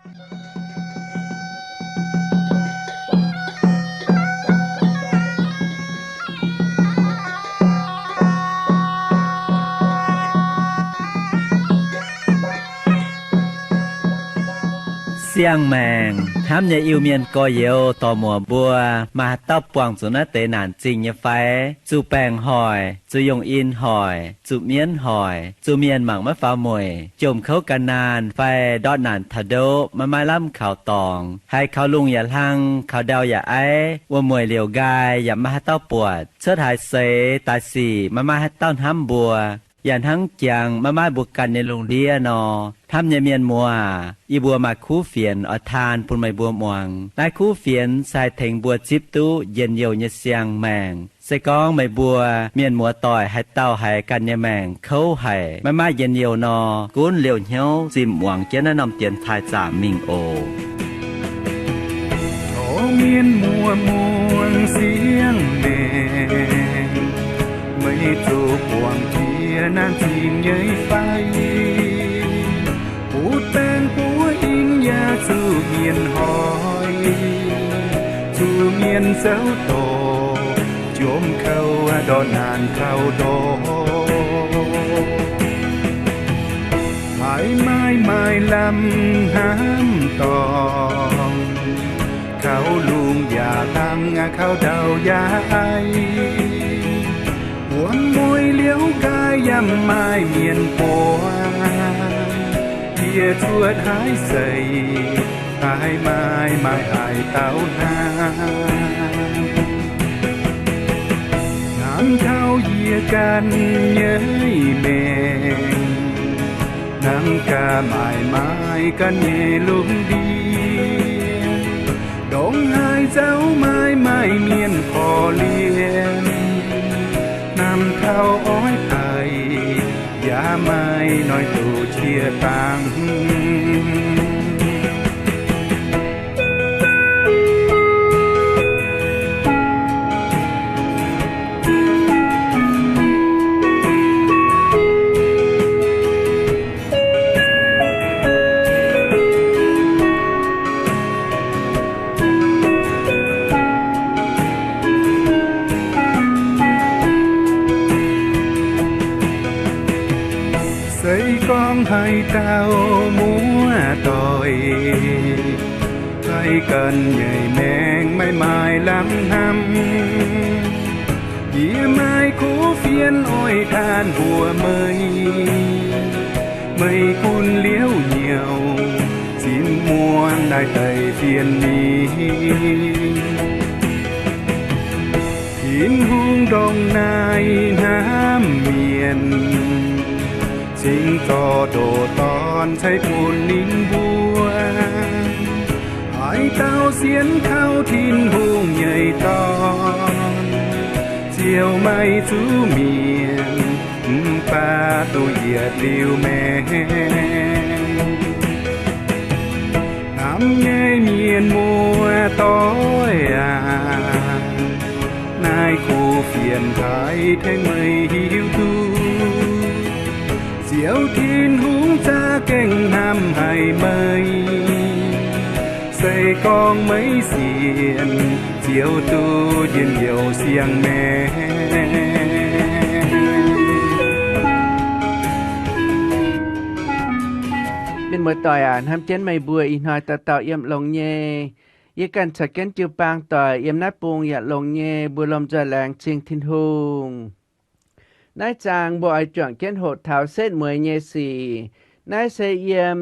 เสียงแมงห้ามอย่าอิวเมียนก็เยวต่อหมัวบัวมาเต้าปวงสุนัเตนานจริงอย่าไฟจูแปงหอยจูยงอินหอยจูเมียนหอยจูเมียนหมังมะฟ้ามวยจมเขากันนานไฟดอดนานทะโดมาไม้ล่ำข่าวตองให้เขาลุงอย่าลังเขาเดาอย่าไอว่ามวยเหลียวกายอย่ามาให้เต้าปวดเชิดหายเสตาสีมาให้เต้าห้ำบัวอย่าทั้งเจียงมาบุกกันในโรงเรียนนอทำเมียนมัวอีบัวมาคู่เฟียนอทานปุ่นไม่บัวมวงนายคู่เฟียนใส่เถงบัวจิบตู้เย็นเยียวเยเสียงแมงใส่กองไม่บัวเมียนมัวต่อยให้เต้าให้กันเยแมงเขาให้มาเย็นเยียวนอกุ้นเหลียวเหี้ยวจิมหวังเจนนำเตียนทายจ่ามิงโอโอเมียนมัวมวงเสียงแมงไม่จูบหวงเทียนานทีมเย้ยไฟปูแตงปูอิงยาสู้เมียนหอยสู้เมียนเสาโตโยมเข้าดอนนานเข้าโดหายไม้ลำห้ามตองเขาลุงอย่าตั้งเขาเดาอย่าไอหัวมวยเลี้ยวกายยำไม้เมียนปัวเทียชวดหายใส่หายไม้หายเต้าหางามเท้าเยียกันเย้ยแมงน้ำกาไม้กันเยลุงดีดงหายเจ้าไม้เมียนพอเลี้ยงน้ำเท้าอ้อยไผ่ยาไม้น้อยตู่เชียตังให้เต้ามัวต่อยให้กันใหญ่แมงไม่ลำหำเหยียไม้คูเฟียนอ้อยทานหัวไม่คุณเลี้ยวเหี่ยวสินมวนได้ไต่เฟียนนี้หินหุงดงนายน้ำเมียนสิงต่อโดตอนใช้ปูนนินบัวหายเต้าเสียนเข้าทินหุงใหญ่ตอนเจียวไม่จูเมียนป้าตัวเหยียดเลี้ยวแม่น้ำแง่เมียนมัวต้อยนายคู่เฟียนไทยแทงไม่หิวตูเสียวทินหุงจะเก่งนำให้ไม่ใส่กองไม่เสียนเจียวตูเย็นเยียวเสียงแม่เป็นมวยต่อยทำเจนไม่บัวอีกหน่อยต่อเอี่ยมลงเย่ยกันสักเกนจิวปางต่อยเอี่ยมนัดปุงอย่าลงเย่บัวลมจะแรงเชียงทินหุงนายจางบ่อยจ่วงเก้นโหดเท้าเส้นมวยเยสีนายเสเยม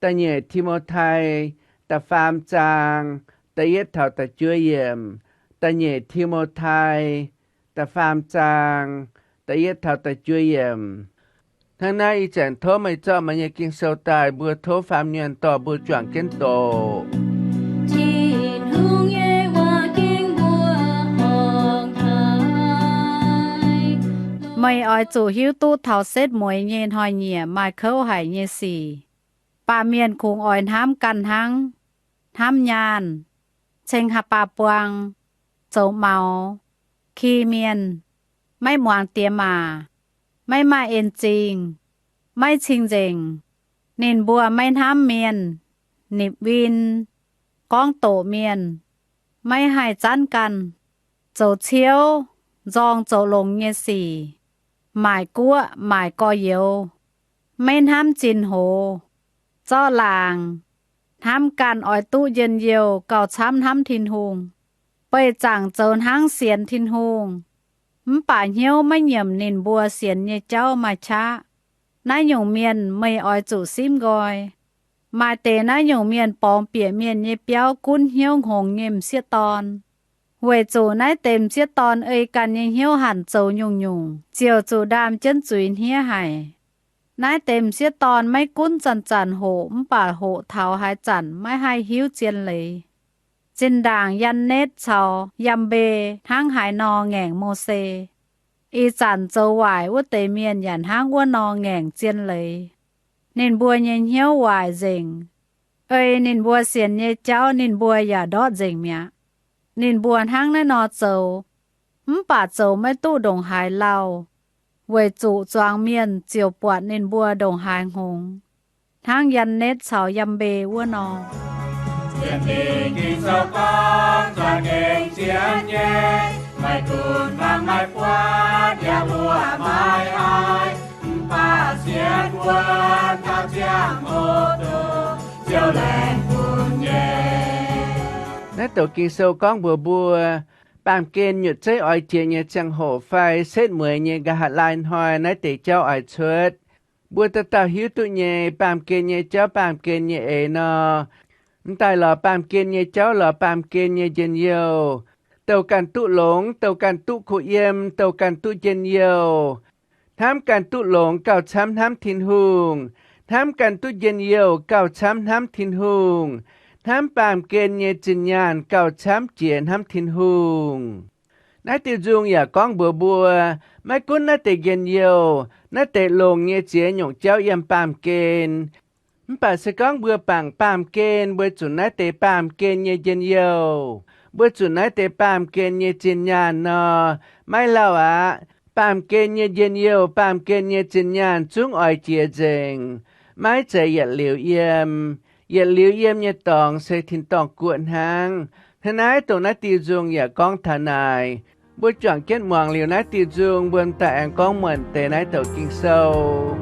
ตะเยทิโมไทยตะฟามจางตะเย็ดเท้าตะจ้วยเยมตะเยทิโมไทยตะฟามจางตะเย็ดเท้าตะจ้วยเยมทั้งนายอีแจนโทไม่เจาะมันยกิงเซลตายบัวโทฟามเนียนต่อบัวจ่วงเก้นโตไม่ออยจู่หิวตู้เท่าเซ็ดมวยเย็นหอยเหยี่ยมาเข้าหายเยสีป่าเมียนคงอ่อยห้ามกันทั้งห้ามยานเชงหาป่าปวงโจเมาขี้เมียนไม่หมวงเตียมาไม่มาเอ็นจริงไม่ชิงเจงนินบัวไม่ห้ามเมียน นิบวินก้องโตเมียนไม่ให้จันกันโจเชียวจองโจลงเยสี่หมายกัวหมายกอเยวไม่ห้ามจินโหจ้อลางห้ามการอ้อยตู้เย็นเยียวเก่าช้ำห้ามทินหงไปจ่างโจนห้างเสียนทินหงป่าเหี่ยวไม่เหยี่ยมนินบัวเสียนเยเจ้ามาช้านายหยงเมียนไม่อ้อยจู่ซิมกอยมาเตนายหยงเมียนปองเปียเมียนเยเปียวกุ้นเหี่ยวหงเงียมเสียตอนเวจูนายเต็มเสียตอนกันยังเหี่ยวหันโจยุงเจียวจูดามเจนจุยเฮียไห้นายเต็มเสียตอนไม่กุ้นจันโหป่าโหเท้าหายจันไม่ให้หิวเจียนเลยจินด่างยันเนตเชายำเบทั้งหายนอแง่งโมเซอีจันโจหวายว่าเตเมียนยันห้างว่านอแง่งเจียนเลยนินบัวเย็นเหี่ยวหวายเจิงนินบัวเสียนเยเจ้านินบัวอย่าดอดเจิงเมียนินบัวทั้งในนอโจป่าโจไม่ตู้ดงหายเล่าเวจูจวางเมียนเจียวปวดนินบัวดงหายหงทั้งยันเนตเฉายำเบว่านอChiến đi kinh sâu con cho nghênh chiến nhé Mày cùn mang mai qua nhà mùa mai ai Bà xiên quân thao chiang ô tô Chiều lên cùn nhé Nãy tổ kinh sâu con bùa Bàm kên nhụt chế ỏi chìa nhẹ chẳng hổ phai Xết mười nhẹ gà hạt lại hòi nãy tỷ cháu ỏi chuột Bùa ta tạo hiếu tụ nhẹ Bàm kên nhẹ cháu bàm kên nhẹ ế nò Tại lò bàm kên nhẹ cháu lò bàm kên nhẹ dân yêu Tàu càn tụ lống, tàu càn tụ khu yêm, tàu càn tụ dân yêu Tham càn tụ lống cào chám tham thiên hùng Tham càn tụ dân yêu cào chám tham thiên hùng Tham bàm kên nhẹ trình nhàn cào chám triển tham thiên hùng Nãy tiêu dung ya con bùa Mai cún nãy tệ dân yêu Nãy tệ lồng nhẹ chế nhộng cháu yêm bàm kên Bà sẽ con bùa bằng bàm kên bùa chủ nãy tệ bàm kên nhẹ dân yêu Bùa chủ nãy tệ bàm kên nhẹ trình nhàn nò Mai lâu bàm kên nhẹ dân yêu bàm kên nhẹ trình nhàn chúng ỏi chia dình Mai chạy yết liu yêm nhẹ tòng sẽ thìn tòng cuộn hàng Thế nãy tổ nãy tiêu dung ya con thả nài Bùa chọn kết mong liu nãy tiêu dung buồn tại anh con mượn tệ nãy tổ kinh sâu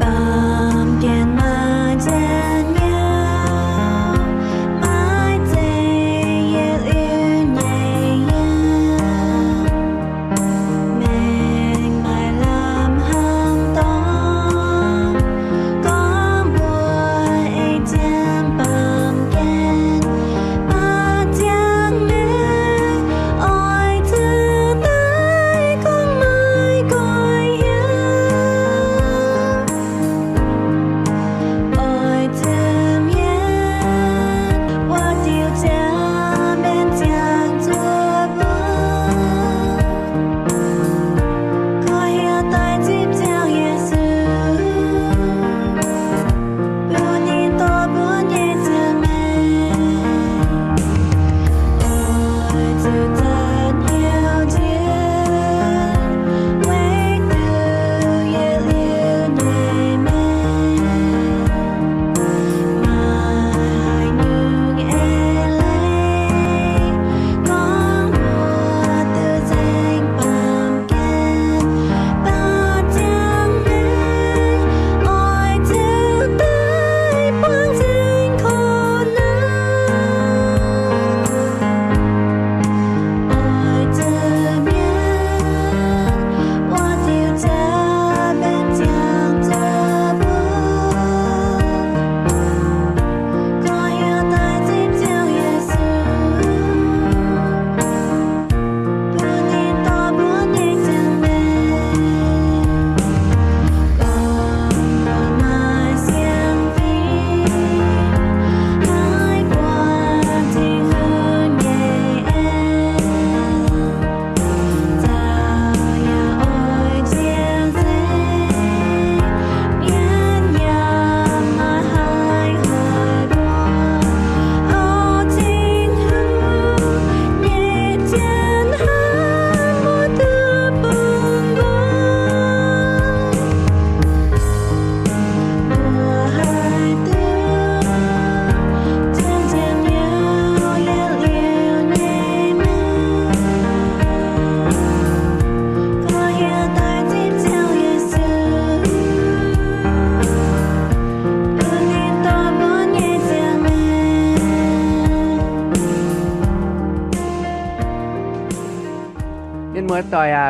Hãy subscribe cho kênh Ghiền Mì Gõ để không bỏ lỡ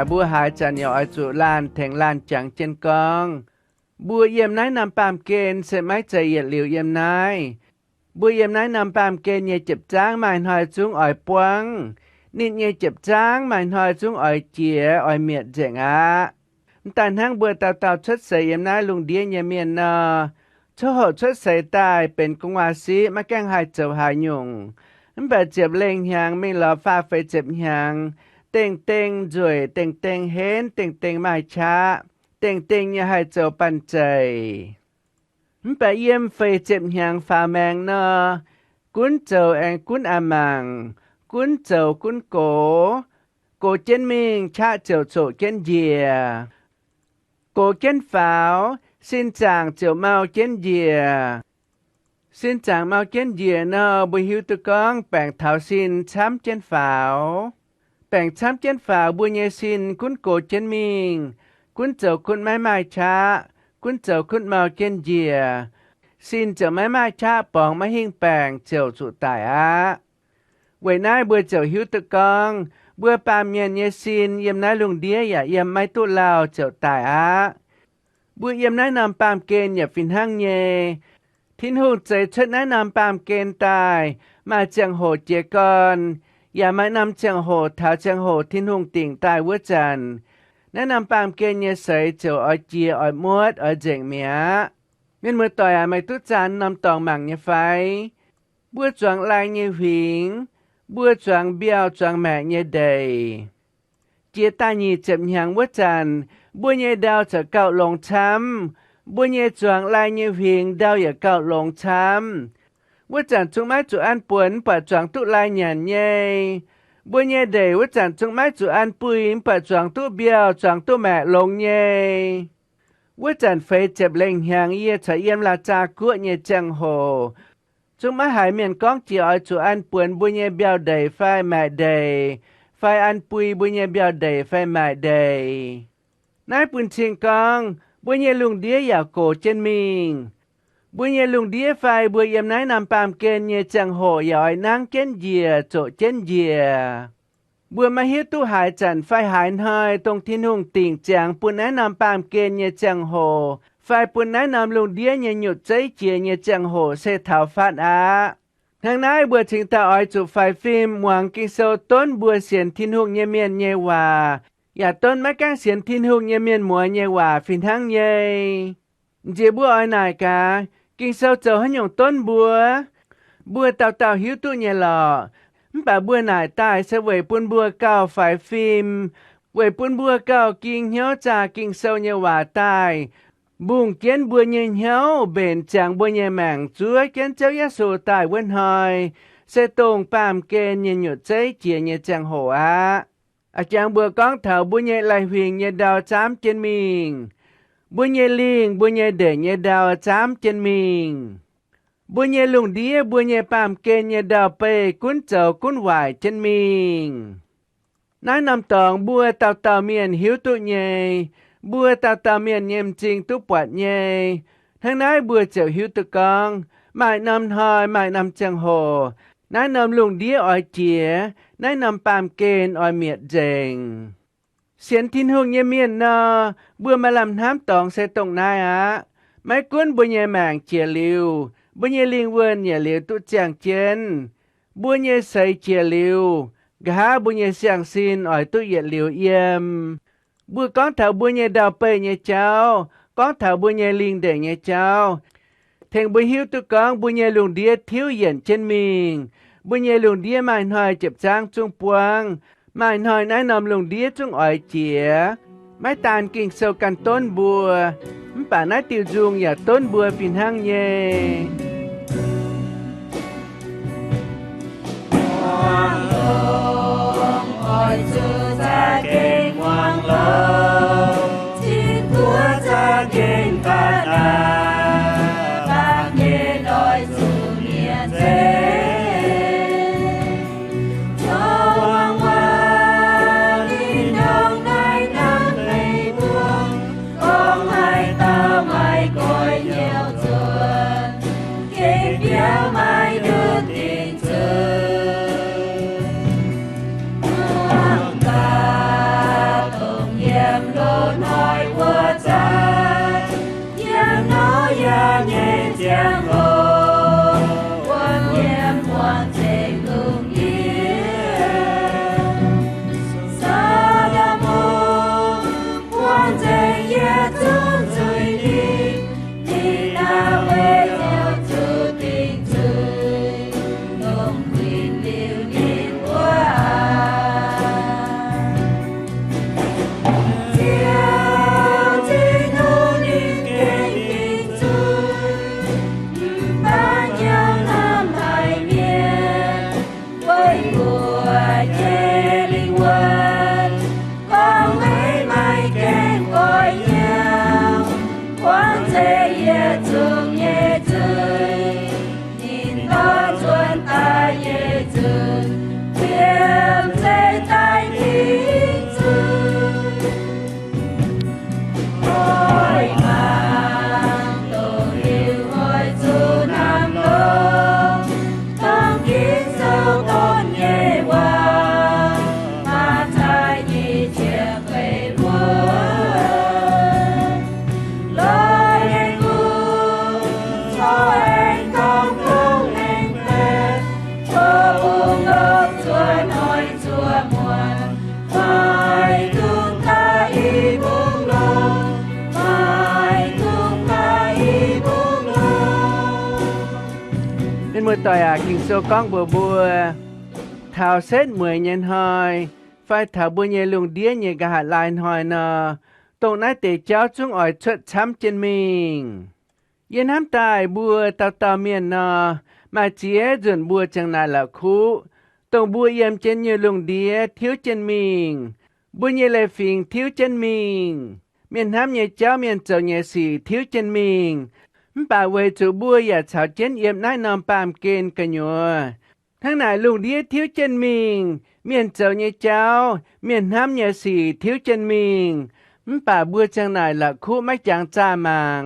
บัวหายจันยออจุลานแทงลานจังเจนกองบัวเยี่ยมนายนำปามเกณฑ์เสไม้ใจเหยียดเหลียวเยี่ยมนายบัวเยี่ยมนายนำปามเกณฑ์เย่เจ็บจ้างหมายหอยจุงอ่อยปวงนิดเย่เจ็บจ้างหมายหอยจุงอ่อยเจียอ่อยเมียดเจงอาแต่ทั้งบัวเต่าชดใส่เยี่ยมนายลุงเดียเยี่ยมเมียนนอชโหชดใส่ตายเป็นกงวาซีมาแกล้งหายเจ้าหายยุงแบบเจ็บเล่งหางไม่รอฟ้าไฟเจ็บหางเต่งเต่งจ่วยเต่งเต่งเห็นเต่งเต่งไม่ช้าเต่งเต่งอย่าให้เจ้าปันใจไปเยี่ยมไฟเจ็บหางฟ้าแมงนอกุนเจ้าแองกุนอามังกุนเจ้ากุนโกเจนมิงชาเจ้าโจเจนเยียโกเจนฝาวสินจางเจ้าเมาเจนเยียสินจางเมาเจนเยียนอบุหิวตุกองแป่งเท้าสินช้ำเจนฝาวแป่งช้ำเจนฝาวบุญเยสินกุนโกเจนมิงกุนเจ้ากุนไม้ไม้ช้ากุนเจ้ากุนเมาเจนเยียสินเจ้าไม้ไม้ช้าปองมาหิ่งแป่งเจ้าสุดตายอาไว้นายบัวเจ้าหิวตุกองบัวปามเมียนเยสินเยี่ยมนายลุงเดียอย่าเยี่ยมไม่ตุลาวเจ้าตายอาบัวเยี่ยมนายนำปามเกณฑ์อย่าฟินห้างเยทินหูใจเชิดแนะนำปามเกณฑ์ตายมาเจียงโหเจียก่อนอย่ามานำเจียงโหเท้าเจียงโหทินหุงติ่งตายวัวจันแนะนำปามเกณฑ์เยใส่เจ้าอ้อยเจียอ้อยมวดอ้อยเจียงเมียเมื่อต่อยไม่ตุจันนำตองหมังเยไฟบัวจวงลายเยหิงบัวจวงเบี้ยวจวงแม่เยเดยเจียตานีเจ็บหยังวัวจันบัวเยดาวจะเก่าลงช้ำบัวเยจวงลายเยหิงดาวอย่าเก่าลงช้ำว่าจันจุงไม้จุอันปวนปัดจวงตุลายหยันเย่บัวเยเดยว่าจันจุงไม้จุอันปุยปัดจวงตุเบี้ยวจวงตุแม่ลงเย่ว่าจันเฟยเจ็บเล่งหางเย่จะเยี่ยมลาจากัวเย่จังโหจุงไม้หายเมียนก้องเจียวจุอันปวนบัวเยเบี้ยวเดยไฟแม่เดยไฟอันปุยบัวเยเบี้ยวเดยไฟแม่เดยนายปุ่นเชียงกองบัวเยลุงเดียอยากโกเจนมิงบัวเยลุงเดียไฟบัวเยี่ยมนายนำปามเกณฑ์เยจังโหยอยนางเจนเยียโจเจนเยียบัวมาเฮียตู้หายจันไฟหายหายตรงที่นุ่งติ่งจางปุ่นนายนำปามเกณฑ์เยจังโหไฟปุ่นนายนำลุงเดียเยหยุดใจเจียเยจังโหเสถาฟาดอาทางนายบัวถึงตาอ้อยจุไฟฟิล์มหวังกิโซต้นบัวเสียนที่นุ่งเยเมียนเยวาอย่าต้นไม่แกล้งเสียนทินหุงเยเมียนมัวเยว่าฟินทั้งเยเจ็บบัวอ้อยนายกากินเศร้าเจ้าให้หยงต้นบัวเต่าหิวตู้เยหล่อป่าบัวนายตายเสวยปุ่นบัวเก่าฝ่ายฟิล์มเวยปุ่นบัวเก่ากิงเหี่ยวจ่ากิงเศร้าเยว่าตายบุ้งเกียนบัวเยเหี่ยวเบนจางบัวเยแมงจัวเกียนเจ้ายาสูตายเว้นหอยเสตงปามเกณฑ์เยหยุดใจเจียเยจังโหอาอาจารย์บัวก้องเถาบุญเยลายหวิงเยดาวจ้ำเจนมิงบุญเยลิงบุญเยเดเยดาวจ้ำเจนมิงบุญเยลุงเดียบุญเยปามเกณฑ์เยดาวเปกุนเจ้ากุนไหวเจนมิงนายนำตองบัวเต่าเมียนหิวตุเยบัวเต่าเมียนเยมจริงตุปวดเยทั้งนายบัวเจ้าหิวตุกองหมายนำหอยหมายนำจังโหนายนำลุงเดียอ้อยเจียนายนำปามเกณฑ์อ้อยเมียดเจงเสียนทินหงเยเมียนนอบัวมาลำน้ำตองเสตรงนายไม่กุ้นบัวเยแมงเจียลิวบัวเยลิงเวินเยลิวตุจางเจนบัวเยใส่เจียลิวกะหาบัวเยเสียงซินอ้อยตุเยลิวเยี่ยมบัวก้องเถาบัวเยดาวเปยเยเจ้าก้องเถาบัวเยลิงเดเยเจ้าเทงบัวหิวตุกองบัวเยลุงเดียทิวเย็นเจนมิงบุญเยลุงเดียไม่หน่อยเจ็บจ้างจุงปวงไม่หน่อยนายนำลุงเดียจุงอ่อยเจียไม่ตานกิ่งเซลกันต้นบัวป่านายติวจุงอย่าต้นบัวฟินห้างเย่อ้อยจือจะเก่งวางลงที่ตัวจะเก่งกันอาบางเย็นอ้อยจือเมียเจห มือต่อยกิงโซก้องบัวเท้าเส้นมวยเย็นหอยไฟเท้าบัวเยลุงเดียเยกะหาลายหอยนอตรงนั้นเตะเจ้าจุงอ่อยชดช้ำเจนมิงเย็นน้ำตายบัวเต่าเมียนนอมาเจียจนบัวจังนาละคูตรงบัวเยี่ยมเจนเยลุงเดียทิวเจนมิงบัวเยเลยฟิงทิวเจนมิงเมียนน้ำเยเจ้าเมียนเจ้าเยสีทิวเจนมิงป่าเวจูบัวอย่าชาวเจนเยี่ยมนายนอมปามเกณฑ์กันยัวทั้งนายลุงเดียทิวเจนมิงเมียนเจ้าเยเจ้าเมียนน้ำเยสีทิวเจนมิงป่าบัวจังนายละคูไม่จางจ้ามัง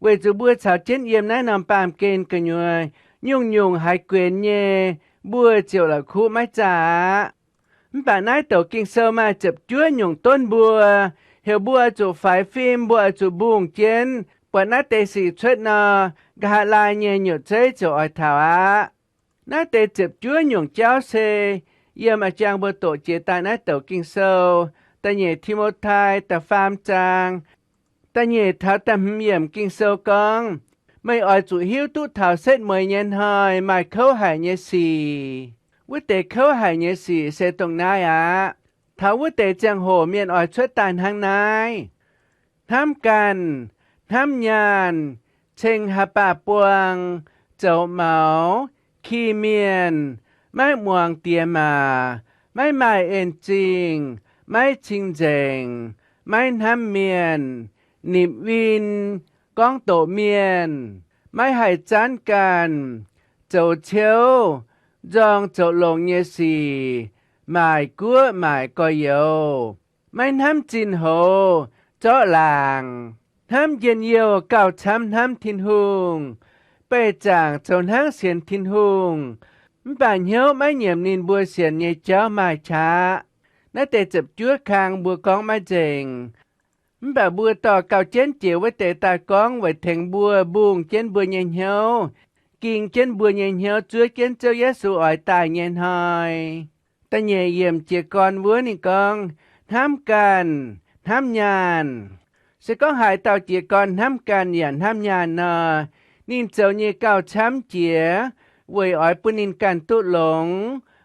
เวจูบัวชาวเจนเยี่ยมนายนอมปามเกณฑ์กันยัวยุ่งหายเกวียนเย่บัวเจียวละคูไม่จ้าป่านายเต่ากิ่งเซอมาจับจ้วยยุ่งต้นบัวเฮบัวจูไฟฟิล์มบัวจูบุงเจนปวดนาเตสีชดนอกะลายเย่หยุดใจจูอ้อยถาวนาเตจับจ้วยยุ่งเจ้าเซเยี่ยมอาจารย์บัวโตเจตานายเต่ากิ่งเซอแต่เย่ทิโมไทแต่ฟาร์มจางแต่เย่เท้าแต่เยี่ยมกิ่งเซอกองไม่อ่อยจุหิวตู้เท้าเส้นมวยเย็นหอยไม่เข้าหายเยสีวิเตเข้าหายเยสีเสตรงนายท้าวิเตจังโหเมียนอ่อยช่วยตานทางนายทำกันทำยานเชงหาป่าปวงเจ้าเหมาขี้เมียนไม่มวงเตียมาไม่หมายเอ็นจริงไม่ชิงเจงไม่ทำเมียนนิบวินก้องโตเมียนไม่ให้จันกันเจ้าเชียวจองเจ้าลงเยสีหมายกัวหมายก็เยวไม่ทำจินโหเจ้าหลางทำเย็นเยวเก่าช้ำทำทินหุงไปจางเจ้าทั้งเสียนทินหุงป่านเหี้ยวไม่เหยียมนินบัวเสียนเยเจ้ามาช้าน่าแต่จับจ้วคางบัวกองมาเจงแบบบัวต่อเก่าเจนเจียวไว้แต่ตากองไว้แทงบัวบุงเจนบัวเย็นเหียวกิ่งเจนบัวเย็นเหียวจ้วยเจนเจ้าเยสูอ่อยตายเย็นหอยแต่เยี่ยมเจียกอนวัวนี่กองทำกันทำยานสก็หายเต่าเจียกอนทำกันอย่างทำยานนอนินเจ้าเย่เก่าช้ำเจียเวยอ่อยปุนินกันตุหลง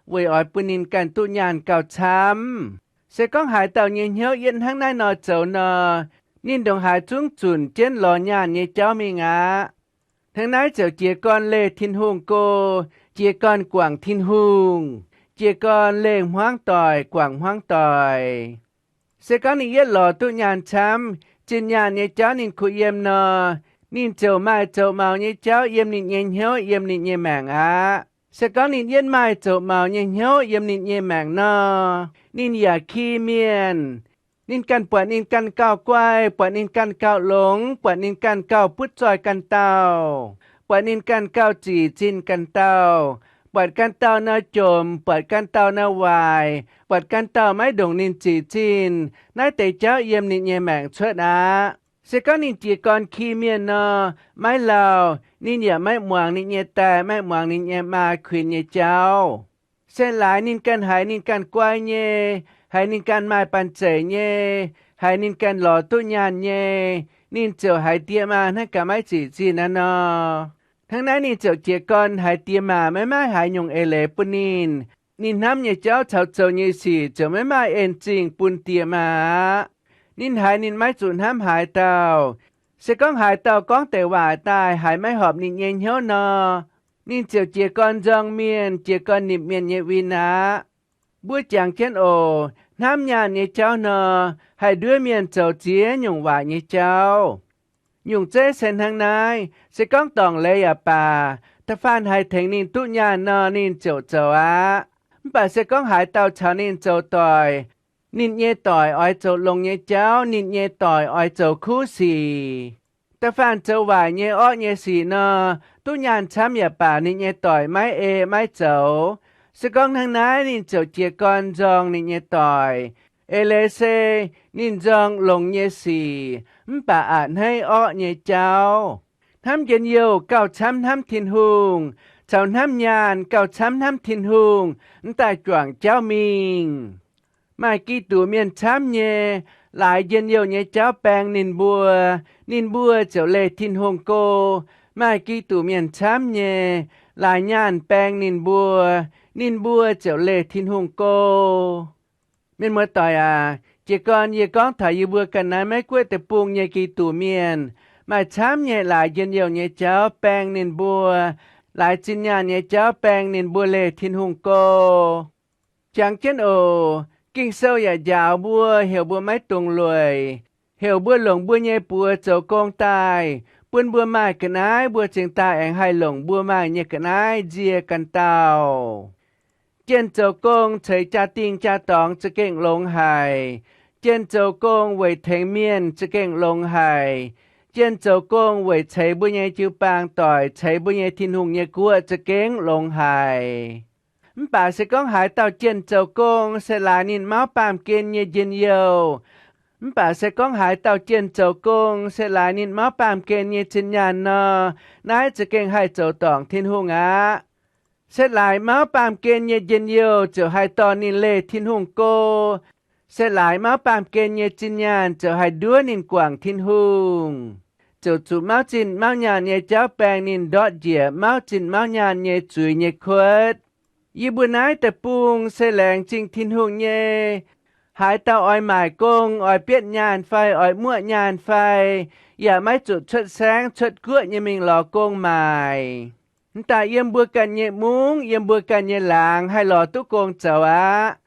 เวยอ่อยปุนินกันตุยานเก่าช้ำเสก้องหายเต่าเย็นเหียวเย็นทั้งนายนอเจ้านอนินดงหายจุ้งจุนเจนหลอนยานเย่เจ้ามีงาทั้งนายเจ้าเจียกอนเล่ทินหุงโกเจียกอนกว่างทินหุงเจียกอนเล่งห้างต่อยกว่างห้างต่อยเสก้องนี่เย็นหล่อตุยานช้ำจินยานเย่เจ้านินคุเยี่ยมนอนินเจ้าไม้เจ้าเมาเย่เจ้าเยี่ยมนินเย็นเหียวเยี่ยมนินเย่แมงเสก้องนินเย็นไม้เจ้าเมาเย่เหียวเยี่ยมนินเย่แมงนอนินอย่าขี้เมียนนินกันปวดนินกันก้าวกวายปวดนินกันก้าวหลงปวดนินกันก้าวพุทธจอยกันเต้าปวดนินกันก้าวจีจินกันเต้าปวดกันเต้าหน้าจมปวดกันเต้าหน้าวายปวดกันเต้าไม่ดงนินจีจินนายแต่เจ้าเยี่ยมนินเย่แมงช่วยนะเสก้องนินจีกอนขี้เมียนนอไม่เล่านินอย่าไม่หมวงนินเย่แต่ไม่หมวงนินเย่มาควินเย่เจ้าเส้นหลายนินกันหายนินกันกวายเย่หายนินกันไม้ปันเจเย่หายนินกันหล่อตุญานเย่นินเจียวหายเตียมาให้กับไม่จีจีนะนอทั้งนั้นนินเจียวเจียกอนหายเตียมาไม่หายยงเอเลปุนินนินทำเย่เจ้าเฉาเจ้าเย่สีเจ้าไม่เอ็นจริงปุนเตียมานินหายนินไม่จุนห้ามหายเต่าเสก้องหายเต่าก้องแต่ว่าตายหายไม่หอบนินเย็นเหียวนอนินเจียวเจียกอนจองเมียนเจียกอนนิบเมียนเยวินะบัวจางเช่นโอน้ำยานเยเจ้านอให้ด้วยเมียนเจ้าเจียหยงว่าเยเจ้าหยงเจ้เส้นทางนายเสก้องตองเลยป่าถ้าฟานหายแทงนินตุญานนอนินเจ้าเจ้าป่าเสก้องหายเต่าชาวนินเจ้าต่อยนินเย่ต่อยอ้อยเจ้าลงเย่เจ้านินเย่ต่อยอ้อยเจ้าคู่สีแต่ฟานเจ้าว่าเย่อ้อเย่สีนอตุญานช้ำอย่าป่านินเย่ต่อยไม่ไม่เจ้าสกองทางนั้นนินเจ้าเจียกอนจองนินเย่ต่อยเอเลเซนินจองลงเย่สีป่าอ่านให้อ้อเย่เจ้าทำเย็นเยวเก้าช้ำทำทินหุงเจ้าทำยานเก้าช้ำทำทินหุงตายจวงเจ้ามิงมากี่ตัวเมียนช้ำเย่ lại dân yêu nhé cháu bèng nín bùa cháu lê thiên hồng cô, mai kỳ tù miền chám nhé, lại nhàn bèng nín bùa cháu lê thiên hồng cô. Mình mới tỏi chỉ còn ye con thầy yêu bùa cần nãy mấy quê tập buông nhé kỳ tù miền, mai chám nhé lại dân yêu nhé cháu bèng nín bùa, lại xin nhà nhé cháu bèng nín bùa lê thiên hồng cô. Chẳng chân ồ, kinh sâu dạo bùa hiểu bùa máy tuồng lùi, hiểu bùa lồng bùa nhé bùa châu công tài, buôn bùa mai cần ái bùa chừng tài anh hai lồng bùa mai nhé cần ái dìa cần tàu. Trên châu công thấy cha tinh cha tóng cho kênh lông hài, trên châu công với thành miên cho kênh lông hài, trên châu công với thấy bùa nhé chữ bang tỏi thấy bùa nhé thiên hùng nhé cua cho kênh lông hài. Bà sẽ có hải tàu trên châu công sẽ là nhìn máu bàm kiên như dân yêu. Bà sẽ có hải tàu trên châu công sẽ là nhìn máu bàm kiên như chân nhà nọ. Nãy sẽ kênh hai châu tổng thiên hùng á. Sẽ lại máu bàm kiên như dân yêu trở hai tàu nhìn lê thiên hùng cô. Sẽ lại máu bàm kiên như chân nhà trở hai đứa nhìn quảng thiên hùng. Chỗ chủ máu chín máu nhà như cháu bèng nhìn đọt dịa máu chín máu nhà như chuối như khuất. Yi bữa nay tập buông xe lẹng trình thiên hùng nhé. Hải tàu oi mải công, oi biết nhàn phai, oi mua nhàn phai. Dạ mấy chuột xuất sáng, xuất cựa như mình lò công mải. Ta yếm bữa cần nhẹ muống, yếm bữa cần nhẹ làng, hay lò tú công cháu á.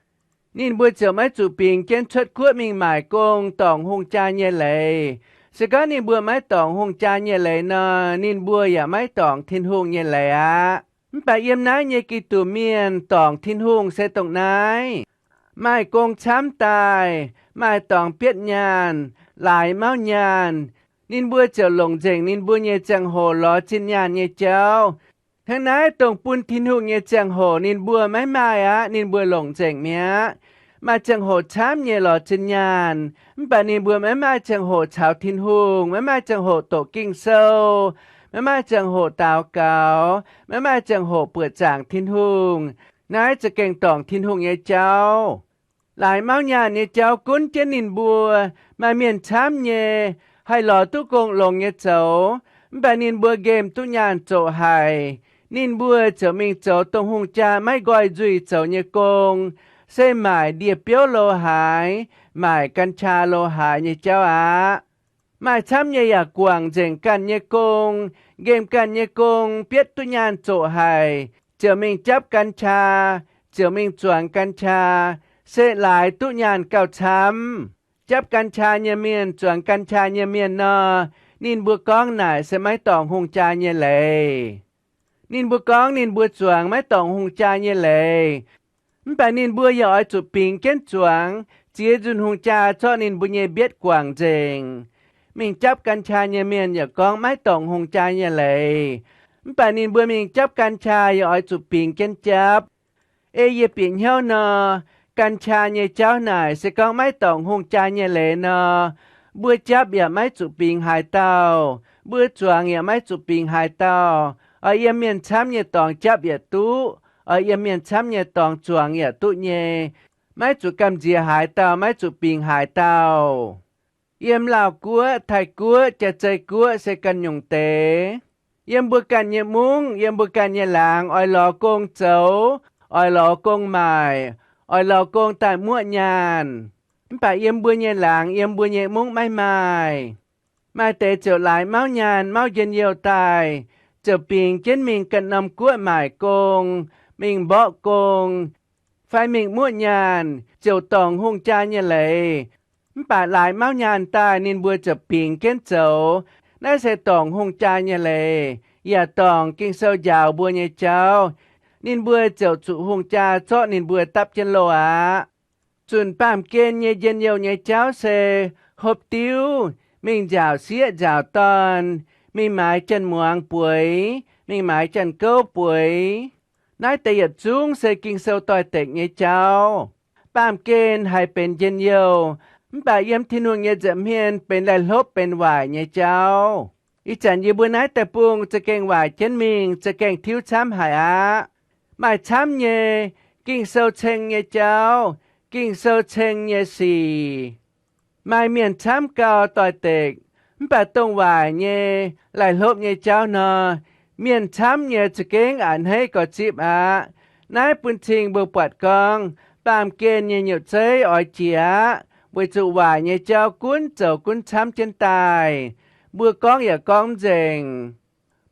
Nên bữa cháu mấy chuột bình trên xuất cựa mình mải công, tổng hùng cha nhẹ lệ. Sẽ có nên bữa mấy tổng hùng cha nhẹ lệ nè, nên bữa dạ mấy tổng thiên hùng nhẹ lệ á. Bà yếm nái nhé kỳ tù miền tổng thiên hùng sẽ tổng nái. Mai công chám tài, mai tổng biết nhàn, lại máu nhàn. Nên bữa cháu lồng dành nên bữa nhé chẳng hồ ló trên nhàn nhé cháu. Thằng nái tổng bún thiên hùng nhé chẳng hồ nên bữa mấy mai á, nên bữa lồng dành mẹ. Mà chẳng hồ chám nhé ló trên nhàn. Bà nên bữa mấy mai chẳng hồ cháo thiên hùng, mấy mai chẳng hồ tổ kinh sâu. Mấy mai chẳng hộ tào cáo, mấy mai chẳng hộ bữa chẳng thiên hùng, nãyจะเก่งต่องthiên hùng nhé cháu. Lại máu nhà nhé cháu cún trên nhìn bùa, mà miền chám nhé, hay lò tu công lồng nhé cháu, bà nhìn bùa game tu nhàn chỗ hài, nhìn bùa cháu mình cháu tổng hùng cha mấy gọi duy cháu nhé công, xe mải địa biểu lô hài, mải căn cha lô hài nhé cháu á. Mai chám nhé ya quảng dành căn nhé công, game căn nhé công biết tu nhàn chỗ hài, chờ mình chấp căn cha, chờ mình chuẩn căn cha, sẽ lại tu nhàn cao chám. Chấp căn cha nhé miền, chuẩn căn cha nhé miền nọ, nhìn bữa con này sẽ mấy tổng hùng cha nhé lệ. Nhìn bữa con, nhìn bữa chuẩn mấy tổng hùng cha nhé lệ. Bà nhìn bữa giỏi chụp bình kén chuẩn, chỉ dùn hùng cha cho nhìn bữa nhé biết quảng dành. Mình chấp căn cha nhà miền và con mái tổng hùng cha nhà lệ. Bà nhìn bữa mình chấp căn cha và ỏi chụp bình chân chấp. Ê dì bình nhau nè, căn cha nhà cháu này sẽ có mái tổng hùng cha nhà lệ nè. Bữa chấp và mái chụp bình hai tàu, bữa chuang và mái chụp bình hai tàu. Ở yên miền chám nhà tổng chấp và tú, ở yên miền chám nhà tổng chuang và tú nhé. Mái chụp cầm dìa hai tàu, mái chụp bình hai tàu. Yếm lào cua, thai cua, chả chơi cua sẽ cần nhung tế. Yếm bữa cần nhẹ muống, yếm bữa cần nhẹ làng, oi lò công cháu, oi lò công mài, oi lò công tại mua nhàn. Bà yếm bữa nhẹ làng, yếm bữa nhẹ muống mai mai. Mai tế trở lại máu nhàn, máu dân yêu tài. Trở bình trên mình cần nằm cua mài công, mình bỏ công. Phải mình mua nhàn, chiều tổng hung cha như lệ. Bà lại máu nhàn ta nên bữa chập bình kén cháu, nãy sẽ tổng hung cha nhà lệ, ya tổng kinh sâu giàu bữa nhà cháu, nên bữa cháu chủ hung cha cho nên bữa tập chân lô á. Chuẩn bàm kén nhà dân yêu nhà cháu sẽ hộp tiêu, mình giàu xía giàu toàn, mình mái chân muang bụi, mình mái chân câu bụi. Nãy tay yết chung sẽ kinh sâu tòi tệch nhà cháu, bàm kén hay bên dân yêu, bà yếm thiên hùng nhé dẫm hiền bên lại lốp bên vải nhé cháu. Ý chẳng như bữa nãy tập buông cho kênh vải chân mình cho kênh thiếu chám hải á. Mày chám nhé, kinh sâu chênh nhé cháu, kinh sâu chênh nhé xì. mai miền chám cao tỏi tịch bà tông vài nhé lại lốp nhé cháu nò miền chám nhé chỉ kiến ảnh hay có chip à nái bún trình bù bọt con bàm kên nhé nhiều chế ỏi chía bùi trụ vài nhé cháu cuốn chầu cuốn chám trên tài bùa conอย่าcon dền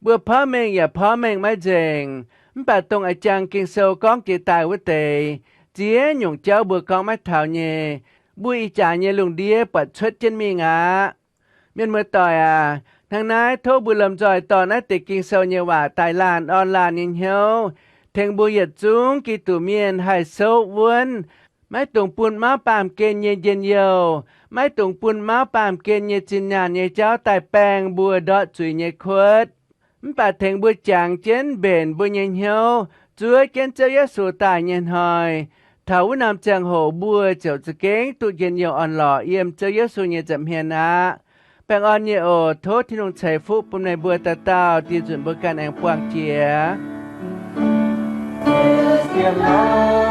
bùa phó mìnhอย่าphó mình mới dền bà tông ở chàng kinh sâu con chỉ tài với tề chía nhung cháu bùa con mới thảo nhé bùi trả nhé lùng đĩa bọt xuất trên mình à miền mưa tỏi à thằng nái thô bùi lầm giỏi tỏi nái tịch kinh sâu nhéว่าtài làn on làn nhìn hiếu thèn bùi yết chúng kỳ tủ miền hải sâu vốnไม่ตรงปุ่นมาปามเกณฑ์เย็นเย็นเยียวไม่ตรงปุ่นมาปามเกณฑ์เยจินนานเยเจ้าตายแปงบัวดอจุยเยขวดมันป่าเถงบัวจางเจนเบนบัวเย็นเหียวจุยเกณฑ์เจ้าเยสูตายเย็นหอยเถานำจางโหบัวเจ้าจะเก่งตุเย็นเยียวอ่อนหล่อเยี่ยมเจ้าเยสูเยจำเฮียนะแปงอ่อนเยโอโทษที่ลงใช้ฟุปุ่มในบัวตาเต้าตีจุนบัวกันแองปวงเจีย Yes, dear Lord.